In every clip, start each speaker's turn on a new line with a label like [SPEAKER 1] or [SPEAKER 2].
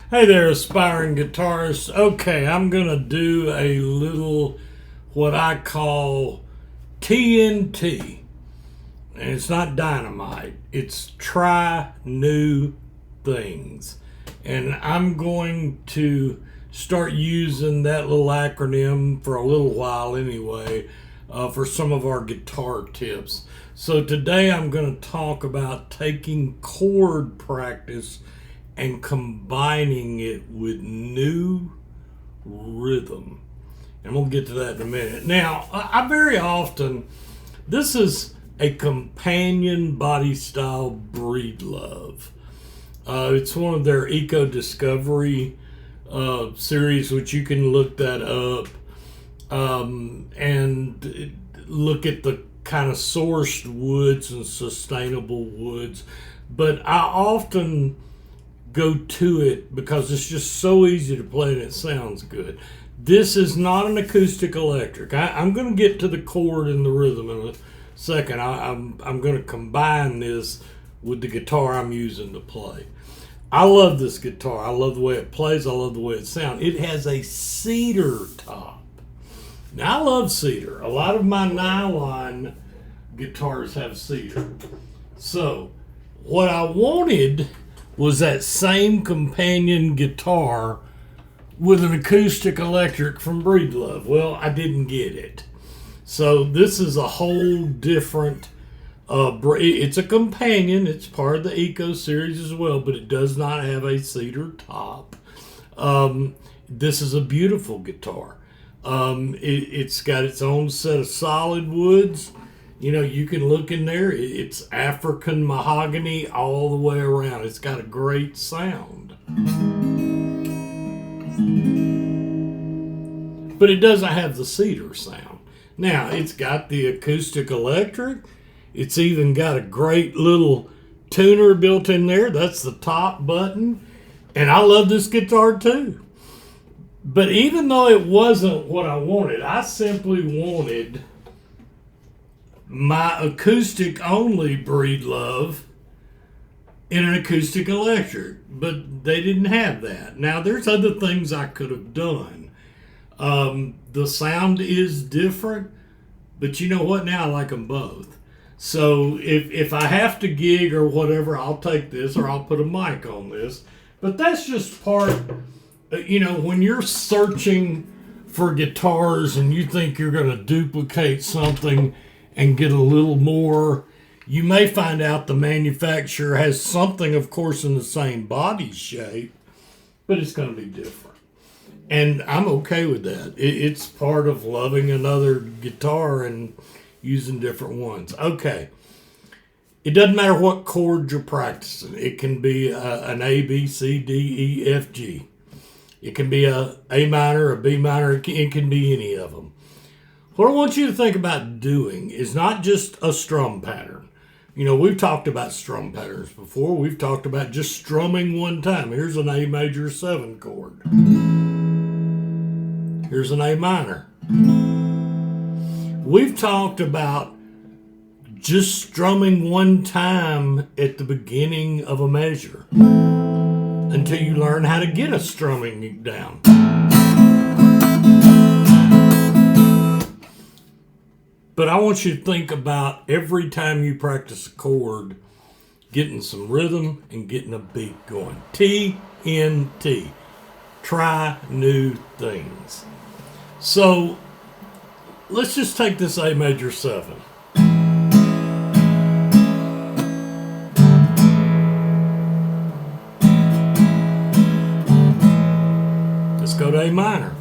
[SPEAKER 1] Hey there, aspiring guitarists. Okay, I'm going to do a little what I call TNT. And it's not dynamite, it's try new things. And I'm going to start using that little acronym for a little while anyway for some of our guitar tips. So today I'm going to talk about taking chord practice and combining it with new rhythm. And we'll get to that in a minute. Now, I very often, this is a companion body style Breedlove. It's one of their Eco Discovery series, which you can look that up and look at the kind of sourced woods and sustainable woods. But I often go to it because it's just so easy to play and it sounds good. This is not an acoustic electric. I'm going to get to the chord and the rhythm in a second. I'm going to combine this with the guitar I'm using to play. I love this guitar. I love the way it plays. I love the way it sounds. It has a cedar top. Now, I love cedar. A lot of my nylon guitars have cedar. So, what I wanted was that same companion guitar with an acoustic electric from Breedlove. Well, I didn't get it. So this is a whole different, it's a companion. It's part of the Eco series as well, but it does not have a cedar top. This is a beautiful guitar. It's got its own set of solid woods. You know, you can look in there. It's African mahogany all the way around. It's got a great sound. But it doesn't have the cedar sound. Now, it's got the acoustic electric. It's even got a great little tuner built in there. That's the top button. And I love this guitar too. But even though it wasn't what I wanted, I simply wanted my acoustic only Breedlove in an acoustic electric, but they didn't have that. Now there's other things I could have done. The sound is different, but you know what? Now I like them both. So if I have to gig or whatever, I'll take this or I'll put a mic on this. But that's just part, when you're searching for guitars and you think you're going to duplicate something and get a little more, you may find out the manufacturer has something, of course, in the same body shape, but it's going to be different. And I'm okay with that. It's part of loving another guitar and using different ones. Okay. It doesn't matter what chord you're practicing. It can be an A, B, C, D, E, F, G. It can be a minor, a B minor. It can be any of them. What I want you to think about doing is not just a strum pattern. We've talked about strum patterns before. We've talked about just strumming one time. Here's an A major 7 chord. Here's an A minor. We've talked about just strumming one time at the beginning of a measure until you learn how to get a strumming down. But I want you to think about every time you practice a chord, getting some rhythm and getting a beat going. TNT. Try new things. So let's just take this A major 7. Let's go to A minor.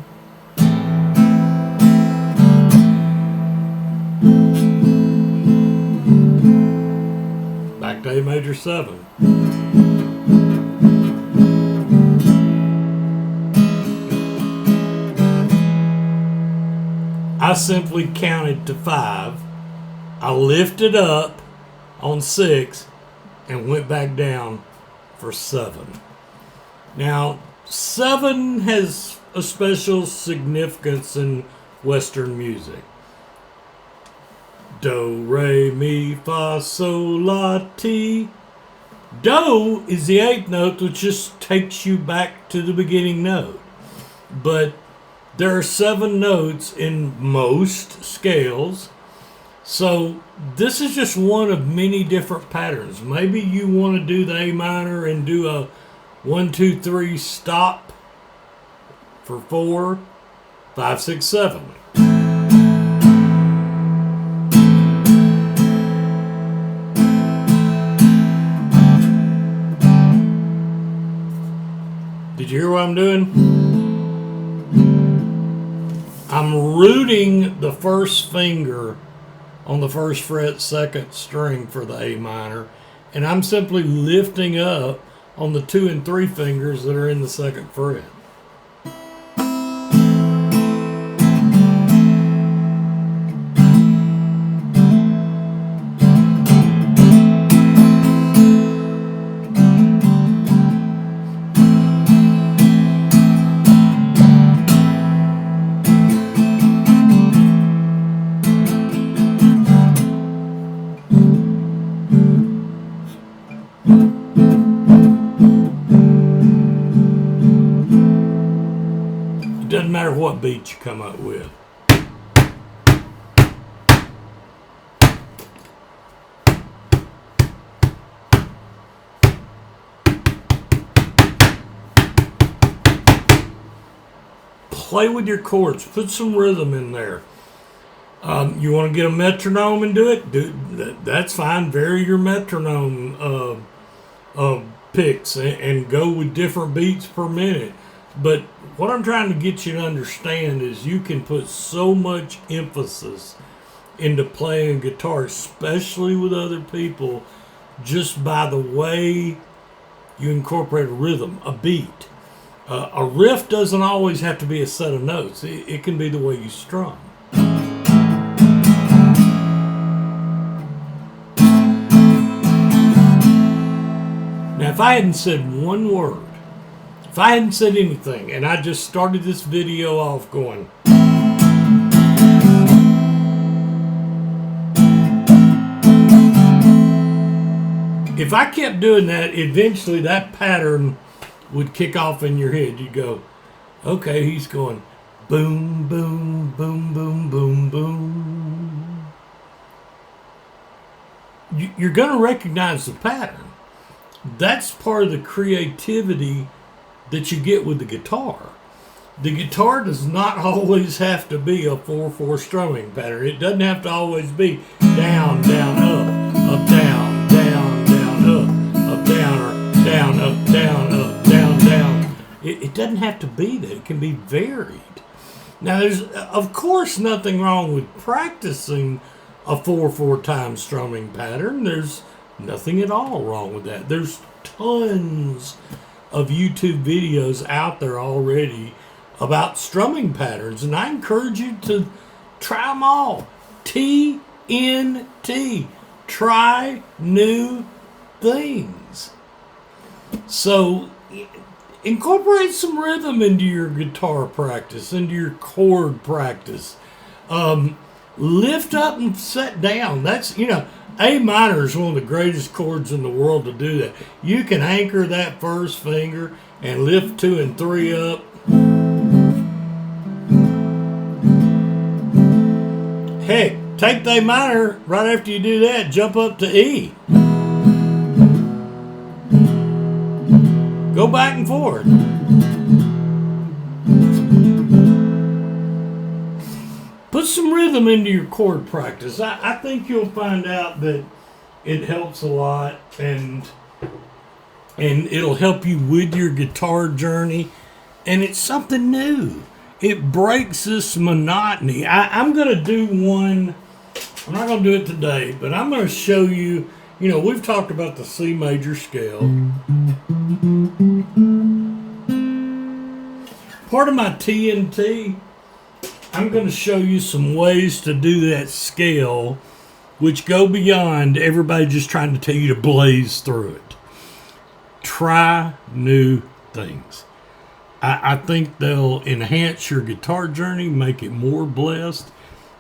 [SPEAKER 1] Back to A major 7. I simply counted to 5. I lifted up on 6 and went back down for 7. Now, 7 has a special significance in Western music. Do, re, mi, fa, sol, la, ti. Do is the 8th note, which just takes you back to the beginning note. But there are 7 notes in most scales. So this is just one of many different patterns. Maybe you want to do the A minor and do a 1, 2, 3 stop for 4, 5, 6, 7. Did you hear what I'm doing? I'm rooting the first finger on the first fret, 2nd string for the A minor, and I'm simply lifting up on the 2 and 3 fingers that are in the 2nd fret. Doesn't matter what beat you come up with. Play with your chords. Put some rhythm in there. You want to get a metronome and do it? That's fine. Vary your metronome picks and go with different beats per minute. But what I'm trying to get you to understand is you can put so much emphasis into playing guitar, especially with other people, just by the way you incorporate a rhythm, a beat. A riff doesn't always have to be a set of notes. It can be the way you strum. Now, if I hadn't said one word, if I hadn't said anything, and I just started this video off going, if I kept doing that, eventually that pattern would kick off in your head. You'd go, okay, he's going boom, boom, boom, boom, boom, boom. You're going to recognize the pattern. That's part of the creativity that you get with the guitar. The guitar does not always have to be a 4/4 strumming pattern. It doesn't have to always be down, down, up, down, down, down, up, down, or down, up, down, down. It doesn't have to be that. It can be varied. Now, there's, of course, nothing wrong with practicing a 4/4 time strumming pattern. There's nothing at all wrong with that. There's tons of YouTube videos out there already about strumming patterns, and I encourage you to try them all. TNT, Try New Things. So incorporate some rhythm into your guitar practice, into your chord practice. Lift up and set down. That's, A minor is one of the greatest chords in the world to do that. You can anchor that first finger and lift 2 and 3 up. Heck, take the A minor, right after you do that, jump up to E. Go back and forth. Put some rhythm into your chord practice. I think you'll find out that it helps a lot, and it'll help you with your guitar journey, and it's something new. It breaks this monotony. I'm going to do one. I'm not going to do it today, but I'm going to show you. We've talked about the C major scale. Part of my TNT, I'm going to show you some ways to do that scale which go beyond everybody just trying to tell you to blaze through it. Try new things. I think they'll enhance your guitar journey, make it more blessed.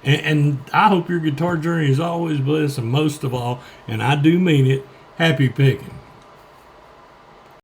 [SPEAKER 1] And I hope your guitar journey is always blessed, and most of all, and I do mean it, happy picking.